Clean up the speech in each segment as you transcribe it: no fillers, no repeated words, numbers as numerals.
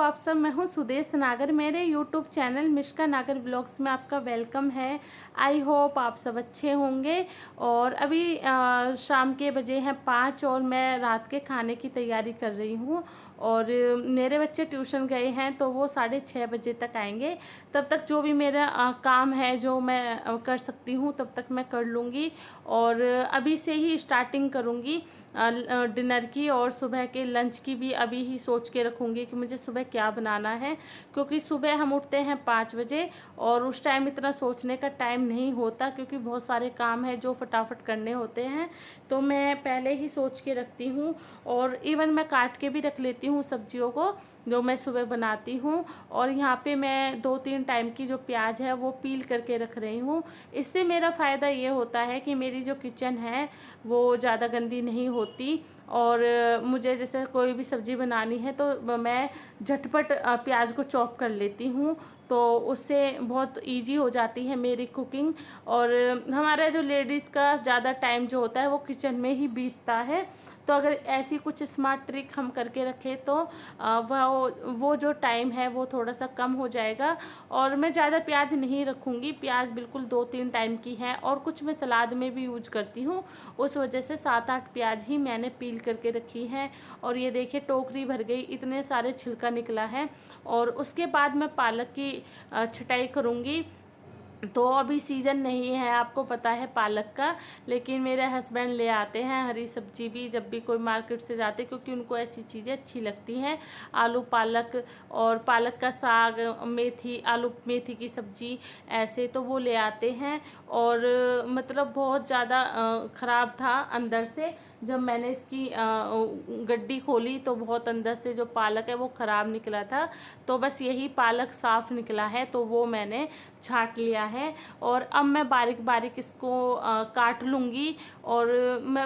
आप सब। मैं हूँ सुदेश नागर। मेरे यूट्यूब चैनल मिष्का नागर व्लॉग्स में आपका वेलकम है। आई होप आप सब अच्छे होंगे। और अभी शाम के बजे हैं 5 और मैं रात के खाने की तैयारी कर रही हूँ। और मेरे बच्चे ट्यूशन गए हैं तो वो 6:30 बजे तक आएंगे। तब तक जो भी मेरा काम है जो मैं कर सकती हूँ तब तक मैं कर लूँगी। और अभी से ही स्टार्टिंग करूँगी डिनर की, और सुबह के लंच की भी अभी ही सोच के रखूँगी कि मुझे सुबह क्या बनाना है। क्योंकि सुबह हम उठते हैं 5 बजे और उस टाइम इतना सोचने का टाइम नहीं होता, क्योंकि बहुत सारे काम हैं जो फटाफट करने होते हैं। तो मैं पहले ही सोच के रखती हूँ, और इवन मैं काट के भी रख लेती हूँ सब्जियों को जो मैं सुबह बनाती हूँ। और यहाँ पे मैं 2-3 टाइम की जो प्याज है वो पील करके रख रही हूँ। इससे मेरा फ़ायदा ये होता है कि मेरी जो किचन है वो ज़्यादा गंदी नहीं होती। और मुझे जैसे कोई भी सब्ज़ी बनानी है तो मैं झटपट प्याज को चॉप कर लेती हूँ, तो उससे बहुत इजी हो जाती है मेरी कुकिंग। और हमारा जो लेडीज़ का ज़्यादा टाइम जो होता है वो किचन में ही बीतता है। तो अगर ऐसी कुछ स्मार्ट ट्रिक हम करके रखें तो वो जो टाइम है वो थोड़ा सा कम हो जाएगा। और मैं ज़्यादा प्याज नहीं रखूँगी, प्याज बिल्कुल 2-3 टाइम की है, और कुछ मैं सलाद में भी यूज करती हूँ। उस वजह से 7-8 प्याज ही मैंने पील करके रखी है। और ये देखिए टोकरी भर गई, इतने सारे छिलका निकला है। और उसके बाद मैं पालक की छटाई करूँगी। तो अभी सीज़न नहीं है, आपको पता है पालक का, लेकिन मेरे हस्बैंड ले आते हैं हरी सब्जी भी जब भी कोई मार्केट से जाते, क्योंकि उनको ऐसी चीज़ें अच्छी लगती हैं। आलू पालक और पालक का साग, मेथी, आलू मेथी की सब्ज़ी, ऐसे तो वो ले आते हैं। और मतलब बहुत ज़्यादा ख़राब था अंदर से। जब मैंने इसकी गड्डी खोली तो बहुत अंदर से जो पालक है वो ख़राब निकला था। तो बस यही पालक साफ़ निकला है, तो वो मैंने छाँट लिया है। और अब मैं बारीक बारीक इसको काट लूँगी। और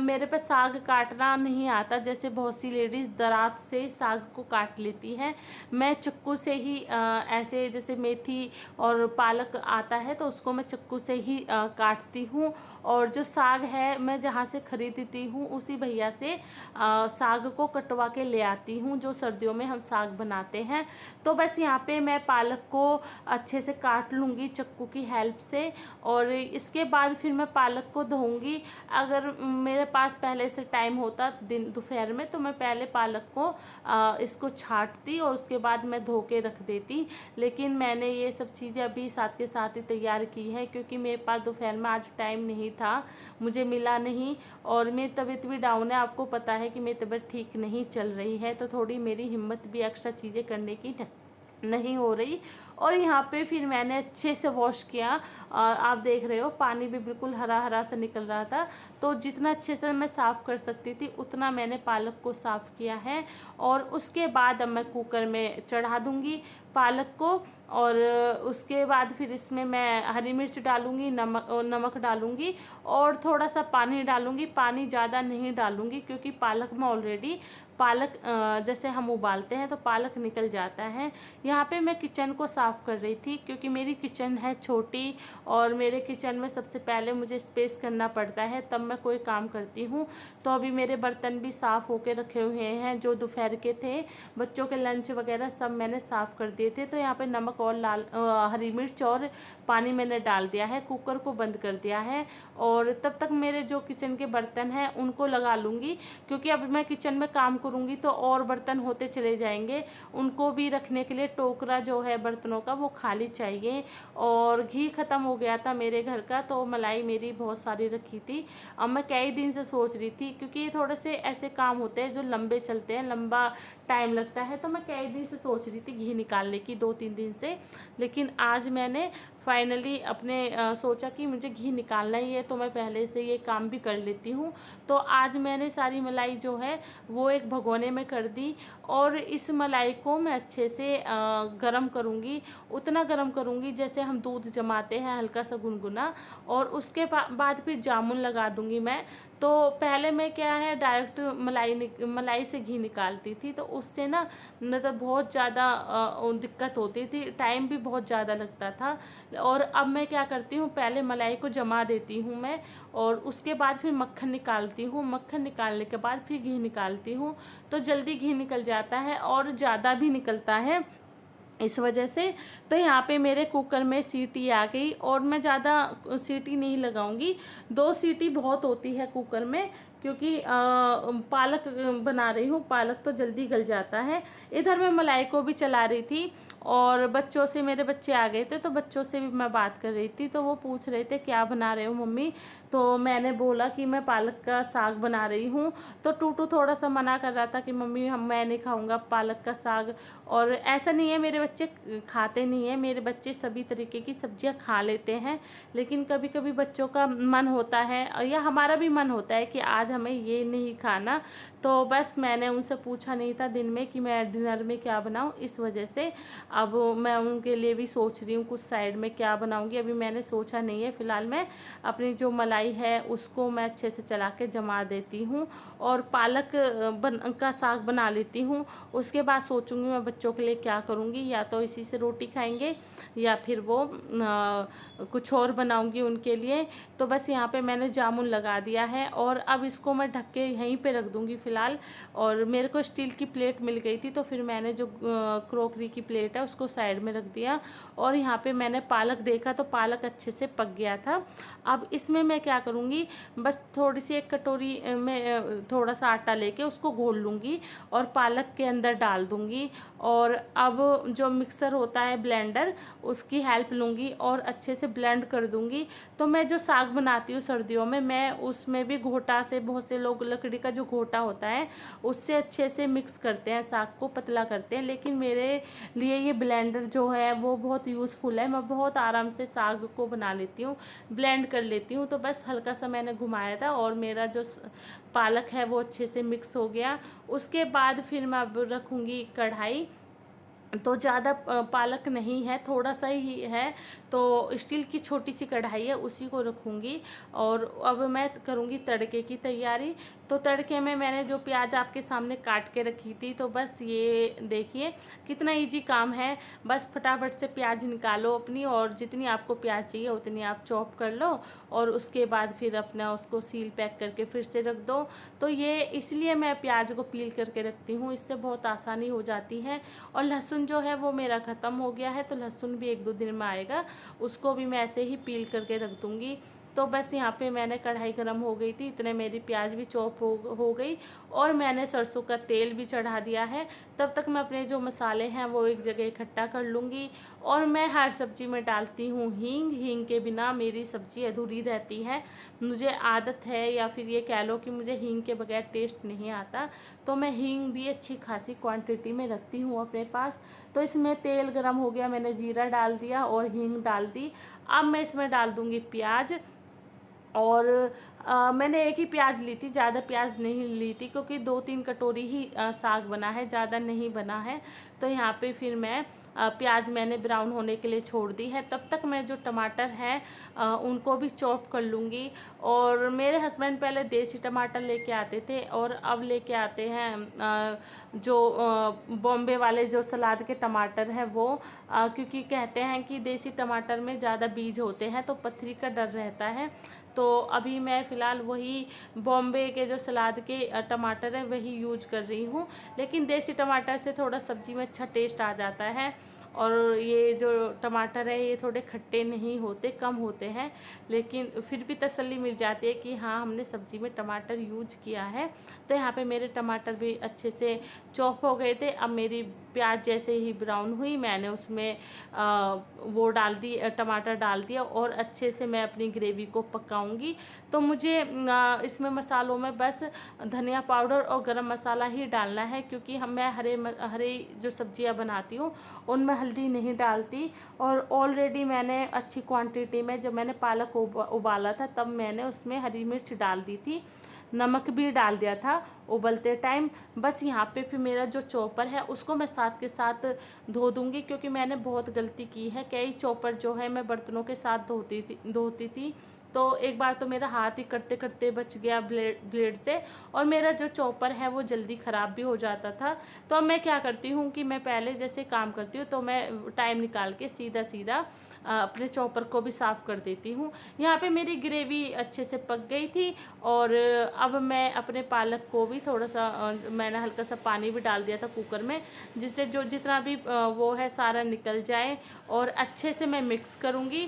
मेरे पे साग काटना नहीं आता, जैसे बहुत सी लेडीज़ दरात से साग को काट लेती हैं। मैं चाकू से ही ऐसे, जैसे मेथी और पालक आता है तो उसको मैं चाकू से ही काटती हूँ। और जो साग है मैं जहाँ से ख़रीदती हूँ उसी भैया से साग को कटवा के ले आती हूँ, जो सर्दियों में हम साग बनाते हैं। तो बस यहाँ पे मैं पालक को अच्छे से काट लूँगी चाकू की हेल्प से। और इसके बाद फिर मैं पालक को धोऊँगी। अगर मेरे पास पहले से टाइम होता दिन दोपहर में तो मैं पहले पालक को इसको छाँटती और उसके बाद मैं धो के रख देती। लेकिन मैंने ये सब चीज़ें अभी साथ के साथ ही तैयार की है, क्योंकि मेरे पास दोपहर में आज टाइम नहीं था, मुझे मिला नहीं। और मेरी तबीयत भी डाउन है, आपको पता है कि मेरी तबीयत ठीक नहीं चल रही है, तो थोड़ी मेरी हिम्मत भी एक्स्ट्रा चीज़ें करने की नहीं हो रही। और यहाँ पे फिर मैंने अच्छे से वॉश किया। आप देख रहे हो पानी भी बिल्कुल हरा हरा सा निकल रहा था। तो जितना अच्छे से मैं साफ़ कर सकती थी उतना मैंने पालक को साफ़ किया है। और उसके बाद अब मैं कुकर में चढ़ा दूँगी पालक को। और उसके बाद फिर इसमें मैं हरी मिर्च डालूँगी, नमक डालूँगी, और थोड़ा सा पानी डालूँगी। पानी ज़्यादा नहीं डालूँगी, क्योंकि पालक में ऑलरेडी पालक जैसे हम उबालते हैं तो पालक निकल जाता है। यहाँ पे मैं किचन को साफ़ कर रही थी, क्योंकि मेरी किचन है छोटी, और मेरे किचन में सबसे पहले मुझे स्पेस करना पड़ता है, तब मैं कोई काम करती हूँ। तो अभी मेरे बर्तन भी साफ़ होके रखे हुए हैं, जो दोपहर के थे, बच्चों के लंच वगैरह सब मैंने साफ़ कर दिए थे। तो यहाँ पे नमक और हरी मिर्च और पानी मैंने डाल दिया है, कुकर को बंद कर दिया है। और तब तक मेरे जो किचन के बर्तन हैं उनको लगा लूँगी, क्योंकि अब मैं किचन में काम करूँगी तो और बर्तन होते चले जाएंगे। उनको भी रखने के लिए टोकरा जो है बर्तनों का वो खाली चाहिए। और घी ख़त्म हो गया था मेरे घर का, तो मलाई मेरी बहुत सारी रखी थी। अब मैं कई दिन से सोच रही थी, क्योंकि ये थोड़े से ऐसे काम होते हैं जो लंबे चलते हैं, लंबा टाइम लगता है, तो मैं कई दिन से सोच रही थी घी निकालने की, 2-3 दिन से। लेकिन आज मैंने फाइनली अपने सोचा कि मुझे घी निकालना ही है, तो मैं पहले से ये काम भी कर लेती हूँ। तो आज मैंने सारी मलाई जो है वो एक भगोने में कर दी। और इस मलाई को मैं अच्छे से गरम करूँगी, उतना गरम करूँगी जैसे हम दूध जमाते हैं, हल्का सा गुनगुना। और उसके बाद फिर जामुन लगा दूँगी मैं, तो पहले मैं क्या है डायरेक्ट मलाई से घी निकालती थी, तो उससे ना मतलब बहुत ज़्यादा दिक्कत होती थी, टाइम भी बहुत ज़्यादा लगता था। और अब मैं क्या करती हूँ, पहले मलाई को जमा देती हूँ मैं, और उसके बाद फिर मक्खन निकालती हूँ। मक्खन निकालने के बाद फिर घी निकालती हूँ, तो जल्दी घी निकल जाता है और ज़्यादा भी निकलता है इस वजह से। तो यहाँ पे मेरे कुकर में सीटी आ गई, और मैं ज़्यादा सीटी नहीं लगाऊंगी, 2 सीटी बहुत होती है कुकर में, क्योंकि पालक बना रही हूँ, पालक तो जल्दी गल जाता है। इधर मैं मलाई को भी चला रही थी, और बच्चों से, मेरे बच्चे आ गए थे तो बच्चों से भी मैं बात कर रही थी, तो वो पूछ रहे थे क्या बना रहे हो मम्मी। तो मैंने बोला कि मैं पालक का साग बना रही हूँ। तो टूटू थोड़ा सा मना कर रहा था कि मम्मी मैं नहीं खाऊंगा पालक का साग। और ऐसा नहीं है मेरे बच्चे खाते नहीं है, मेरे बच्चे सभी तरीके की सब्जियां खा लेते हैं, लेकिन कभी कभी बच्चों का मन होता है या हमारा भी मन होता है कि आज हमें ये नहीं खाना। तो बस मैंने उनसे पूछा नहीं था दिन में कि मैं डिनर में क्या बनाऊं, इस वजह से अब मैं उनके लिए भी सोच रही हूँ कुछ साइड में क्या बनाऊंगी। अभी मैंने सोचा नहीं है, फ़िलहाल मैं अपनी जो मलाई है उसको मैं अच्छे से चला के जमा देती हूँ, और पालक का साग बना लेती हूँ। उसके बाद सोचूंगी मैं बच्चों के लिए क्या करूँगी, या तो इसी से रोटी खाएंगे या फिर वो कुछ और बनाऊँगी उनके लिए। तो बस यहाँ पे मैंने जामुन लगा दिया है, और अब इसको मैं ढक के यहीं पे रख दूँगी फ़िलहाल। और मेरे को स्टील की प्लेट मिल गई थी, तो फिर मैंने जो क्रोकरी की प्लेट है उसको साइड में रख दिया। और यहाँ पे मैंने पालक देखा तो पालक अच्छे से पक गया था। अब इसमें मैं क्या करूँगी, बस थोड़ी सी एक कटोरी में थोड़ा सा आटा लेके उसको घोल लूँगी और पालक के अंदर डाल दूँगी। और अब जो मिक्सर होता है ब्लेंडर, उसकी हेल्प लूँगी और अच्छे से ब्लेंड कर दूँगी। तो मैं जो साग बनाती हूँ सर्दियों में, मैं उसमें भी घोटा से, बहुत से लोग लकड़ी का जो घोटा होता है उससे अच्छे से मिक्स करते हैं, साग को पतला करते हैं, लेकिन मेरे लिए ये ब्लेंडर जो है वो बहुत यूज़फुल है। मैं बहुत आराम से साग को बना लेती हूँ, ब्लेंड कर लेती हूँ। तो बस हल्का सा मैंने घुमाया था और मेरा जो पालक है वो अच्छे से मिक्स हो गया। उसके बाद फिर मैं अब रखूँगी कढ़ाई। तो ज़्यादा पालक नहीं है, थोड़ा सा ही है, तो स्टील की छोटी सी कढ़ाई है उसी को रखूँगी। और अब मैं करूँगी तड़के की तैयारी। तो तड़के में मैंने जो प्याज आपके सामने काट के रखी थी, तो बस ये देखिए कितना इजी काम है। बस फटाफट से प्याज निकालो अपनी, और जितनी आपको प्याज चाहिए उतनी आप चॉप कर लो, और उसके बाद फिर अपना उसको सील पैक करके फिर से रख दो। तो ये इसलिए मैं प्याज को पील करके रखती हूँ, इससे बहुत आसानी हो जाती है। और लहसुन जो है वो मेरा ख़त्म हो गया है, तो लहसुन भी 1-2 दिन में आएगा, उसको भी मैं ऐसे ही पील करके रख दूँगी। तो बस यहाँ पे मैंने कढ़ाई गर्म हो गई थी, इतने मेरी प्याज भी चॉप हो गई, और मैंने सरसों का तेल भी चढ़ा दिया है। तब तक मैं अपने जो मसाले हैं वो एक जगह इकट्ठा कर लूँगी। और मैं हर सब्ज़ी में डालती हूँ हींग, हींग के बिना मेरी सब्ज़ी अधूरी रहती है। मुझे आदत है, या फिर ये कह लो कि मुझे हींग के बगैर टेस्ट नहीं आता। तो मैं हींग भी अच्छी खासी क्वांटिटी में रखती हूँ अपने पास। तो इसमें तेल गरम हो गया, मैंने जीरा डाल दिया और हींग डाल दी। अब मैं इसमें डाल दूँगी प्याज। और मैंने एक ही प्याज ली थी, ज़्यादा प्याज नहीं ली थी, क्योंकि 2-3 कटोरी ही साग बना है, ज़्यादा नहीं बना है। तो यहाँ पे फिर मैं प्याज मैंने ब्राउन होने के लिए छोड़ दी है। तब तक मैं जो टमाटर हैं उनको भी चॉप कर लूँगी। और मेरे हस्बैंड पहले देसी टमाटर लेके आते थे, और अब लेके आते हैं जो बॉम्बे वाले जो सलाद के टमाटर हैं वो, क्योंकि कहते हैं कि देसी टमाटर में ज़्यादा बीज होते हैं, तो पथरी का डर रहता है। तो अभी मैं फ़िलहाल वही बॉम्बे के जो सलाद के टमाटर है वही यूज कर रही हूँ, लेकिन देसी टमाटर से थोड़ा सब्ज़ी में अच्छा टेस्ट आ जाता है। और ये जो टमाटर है ये थोड़े खट्टे नहीं होते, कम होते हैं, लेकिन फिर भी तसल्ली मिल जाती है कि हाँ हमने सब्ज़ी में टमाटर यूज किया है। तो यहाँ पे मेरे टमाटर भी अच्छे से चॉप हो गए थे। अब मेरी प्याज जैसे ही ब्राउन हुई, मैंने उसमें वो डाल दी, टमाटर डाल दिया, और अच्छे से मैं अपनी ग्रेवी को पकाऊंगी। तो मुझे इसमें मसालों में बस धनिया पाउडर और गरम मसाला ही डालना है, क्योंकि मैं हरे जो सब्जियां बनाती हूँ उनमें हल्दी नहीं डालती। और ऑलरेडी मैंने अच्छी क्वांटिटी में, जब मैंने पालक उबाला था तब मैंने उसमें हरी मिर्च डाल दी थी, नमक भी डाल दिया था उबलते टाइम। बस यहाँ पे फिर मेरा जो चॉपर है उसको मैं साथ के साथ धो दूँगी, क्योंकि मैंने बहुत गलती की है। कई चॉपर जो है मैं बर्तनों के साथ धोती थी, तो एक बार तो मेरा हाथ ही करते करते बच गया ब्लेड से, और मेरा जो चॉपर है वो जल्दी ख़राब भी हो जाता था। तो अब मैं क्या करती हूँ कि मैं पहले जैसे काम करती हूँ तो मैं टाइम निकाल के सीधा सीधा अपने चॉपर को भी साफ़ कर देती हूँ। यहाँ पे मेरी ग्रेवी अच्छे से पक गई थी, और अब मैं अपने पालक को भी थोड़ा सा मैंने हल्का सा पानी भी डाल दिया था कुकर में, जिससे जो जितना भी वो है सारा निकल जाए, और अच्छे से मैं मिक्स करूँगी।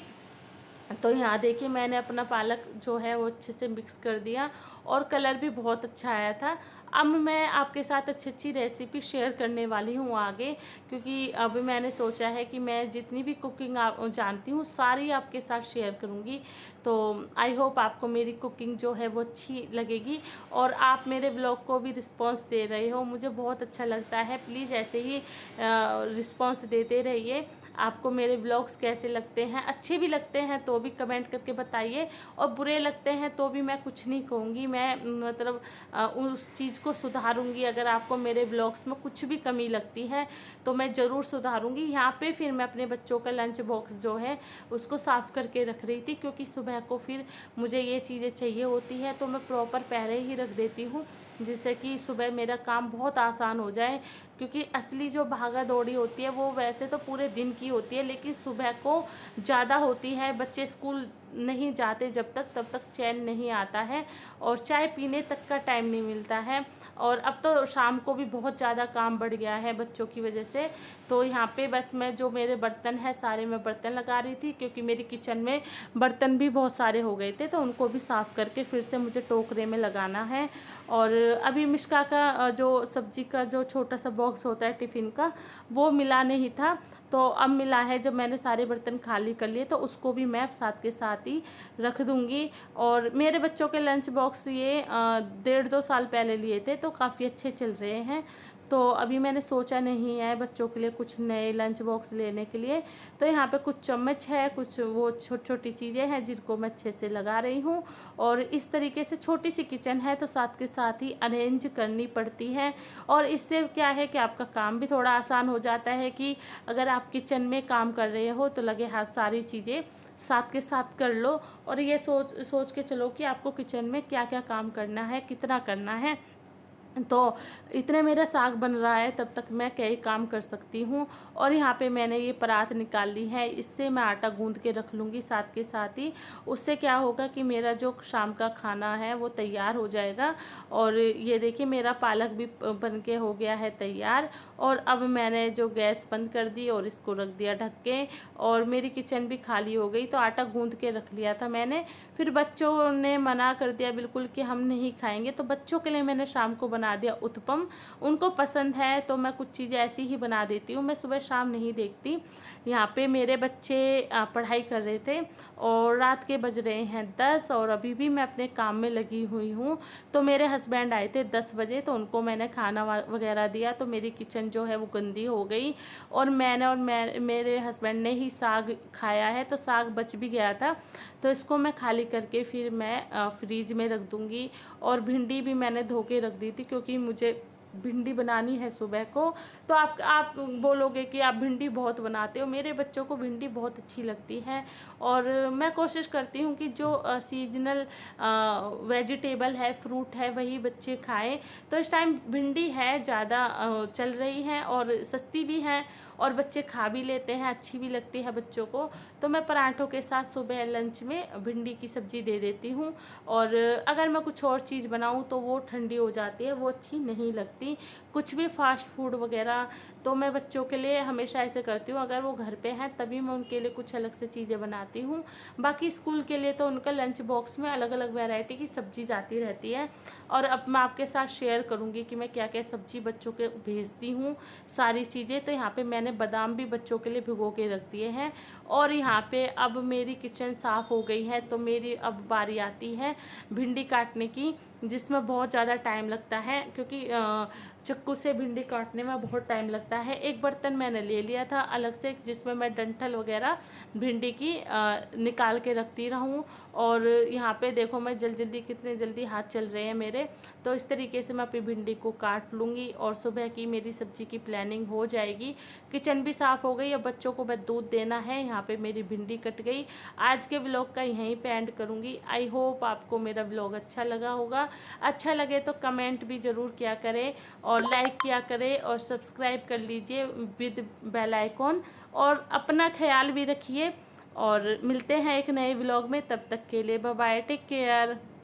तो यहाँ देखिए मैंने अपना पालक जो है वो अच्छे से मिक्स कर दिया, और कलर भी बहुत अच्छा आया था। अब मैं आपके साथ अच्छी अच्छी रेसिपी शेयर करने वाली हूँ आगे, क्योंकि अब मैंने सोचा है कि मैं जितनी भी कुकिंग आप जानती हूँ सारी आपके साथ शेयर करूँगी। तो आई होप आपको मेरी कुकिंग जो है वो अच्छी लगेगी, और आप मेरे ब्लॉग को भी रिस्पॉन्स दे रहे हो, मुझे बहुत अच्छा लगता है। प्लीज़ ऐसे ही रिस्पॉन्स देते रहिए। आपको मेरे ब्लॉग्स कैसे लगते हैं, अच्छे भी लगते हैं तो भी कमेंट करके बताइए, और बुरे लगते हैं तो भी मैं कुछ नहीं कहूँगी, मैं मतलब उस चीज़ को सुधारूँगी। अगर आपको मेरे ब्लॉग्स में कुछ भी कमी लगती है तो मैं ज़रूर सुधारूँगी। यहाँ पे फिर मैं अपने बच्चों का लंच बॉक्स जो है उसको साफ़ करके रख रही थी, क्योंकि सुबह को फिर मुझे ये चीज़ें चाहिए होती है, तो मैं प्रॉपर पहले ही रख देती हूँ, जिससे कि सुबह मेरा काम बहुत आसान हो जाए। क्योंकि असली जो भागा दौड़ी होती है वो वैसे तो पूरे दिन की होती है, लेकिन सुबह को ज़्यादा होती है। बच्चे स्कूल नहीं जाते जब तक, तब तक चैन नहीं आता है, और चाय पीने तक का टाइम नहीं मिलता है। और अब तो शाम को भी बहुत ज़्यादा काम बढ़ गया है बच्चों की वजह से। तो यहाँ पे बस मैं जो मेरे बर्तन है सारे मैं बर्तन लगा रही थी, क्योंकि मेरी किचन में बर्तन भी बहुत सारे हो गए थे, तो उनको भी साफ़ करके फिर से मुझे टोकरे में लगाना है। और अभी मिष्का का जो सब्जी का जो छोटा सा बॉक्स होता है टिफ़िन का, वो मिला नहीं था, तो अब मिला है। जब मैंने सारे बर्तन खाली कर लिए तो उसको भी मैं साथ के साथ ही रख दूँगी। और मेरे बच्चों के लंच बॉक्स ये 1.5-2 साल पहले लिए थे, तो काफ़ी अच्छे चल रहे हैं। तो अभी मैंने सोचा नहीं है बच्चों के लिए कुछ नए लंच बॉक्स लेने के लिए। तो यहाँ पे कुछ चम्मच है, कुछ वो छोटी छोटी चीज़ें हैं जिनको मैं अच्छे से लगा रही हूँ। और इस तरीके से छोटी सी किचन है, तो साथ के साथ ही अरेंज करनी पड़ती है, और इससे क्या है कि आपका काम भी थोड़ा आसान हो जाता है, कि अगर आप किचन में काम कर रहे हो तो लगे हाथ सारी चीज़ें साथ के साथ कर लो, और ये सोच के चलो कि आपको किचन में क्या क्या काम करना है, कितना करना है। तो इतने मेरा साग बन रहा है तब तक मैं कई काम कर सकती हूँ। और यहाँ पे मैंने ये परात निकाल ली है, इससे मैं आटा गूंद के रख लूँगी साथ के साथ ही। उससे क्या होगा कि मेरा जो शाम का खाना है वो तैयार हो जाएगा। और ये देखिए मेरा पालक भी बन के हो गया है तैयार। और अब मैंने जो गैस बंद कर दी और इसको रख दिया ढक के, और मेरी किचन भी खाली हो गई। तो आटा गूंद के रख लिया था मैंने, फिर बच्चों ने मना कर दिया बिल्कुल कि हम नहीं खाएंगे, तो बच्चों के लिए मैंने शाम को बना दिया उत्पम। उनको पसंद है तो मैं कुछ चीज़ें ऐसी ही बना देती हूँ, मैं सुबह शाम नहीं देखती। यहाँ पे मेरे बच्चे पढ़ाई कर रहे थे, और रात के बज रहे हैं 10, और अभी भी मैं अपने काम में लगी हुई हूँ। तो मेरे हस्बैंड आए थे 10 बजे, तो उनको मैंने खाना वगैरह दिया, तो मेरी किचन जो है वो गंदी हो गई। और मेरे हस्बैंड ने ही साग खाया है, तो साग बच भी गया था, तो इसको मैं खाली करके फिर मैं फ्रीज में रख दूँगी। और भिंडी भी मैंने धो के रख दी थी, क्योंकि मुझे भिंडी बनानी है सुबह को। तो आप बोलोगे कि आप भिंडी बहुत बनाते हो, मेरे बच्चों को भिंडी बहुत अच्छी लगती है। और मैं कोशिश करती हूँ कि जो सीजनल वेजिटेबल है, फ्रूट है, वही बच्चे खाएं। तो इस टाइम भिंडी है ज़्यादा चल रही है, और सस्ती भी है, और बच्चे खा भी लेते हैं, अच्छी भी लगती है बच्चों को। तो मैं पराठों के साथ सुबह लंच में भिंडी की सब्ज़ी दे देती हूँ। और अगर मैं कुछ और चीज़ बनाऊँ तो वो ठंडी हो जाती है, वो अच्छी नहीं लगती। कुछ भी फास्ट फूड वगैरह तो मैं बच्चों के लिए हमेशा ऐसे करती हूँ, अगर वो घर पे हैं तभी मैं उनके लिए कुछ अलग से चीज़ें बनाती हूँ। बाकी स्कूल के लिए तो उनका लंच बॉक्स में अलग अलग वैरायटी की सब्ज़ी जाती रहती है। और अब मैं आपके साथ शेयर करूँगी कि मैं क्या क्या सब्ज़ी बच्चों के भेजती हूँ सारी चीज़ें। तो यहाँ पे मैंने बादाम भी बच्चों के लिए भिगो के रख दिए हैं। और यहाँ पे अब मेरी किचन साफ़ हो गई है, तो मेरी अब बारी आती है भिंडी काटने की। जिसमें बहुत ज़्यादा टाइम लगता है, क्योंकि चाकू से भिंडी काटने में बहुत टाइम लगता है। एक बर्तन मैंने ले लिया था अलग से, जिसमें मैं डंठल वगैरह भिंडी की निकाल के रखती रहूँ। और यहाँ पे देखो मैं जल्दी कितने जल्दी हाथ चल रहे हैं मेरे। तो इस तरीके से मैं अपनी भिंडी को काट लूँगी और सुबह की मेरी सब्ज़ी की प्लानिंग हो जाएगी। किचन भी साफ़ हो गई, अब बच्चों को मैं दूध देना है। यहाँ पे मेरी भिंडी कट गई। आज के व्लॉग का यहीं पे एंड करूँगी। आई होप आपको मेरा व्लॉग अच्छा लगा होगा। अच्छा लगे तो कमेंट भी ज़रूर किया करें और लाइक किया करें और सब्सक्राइब कर लीजिए विद बेल आइकॉन। और अपना ख्याल भी रखिए और मिलते हैं एक नए व्लॉग में। तब तक के लिए बाय बाय, टेक केयर।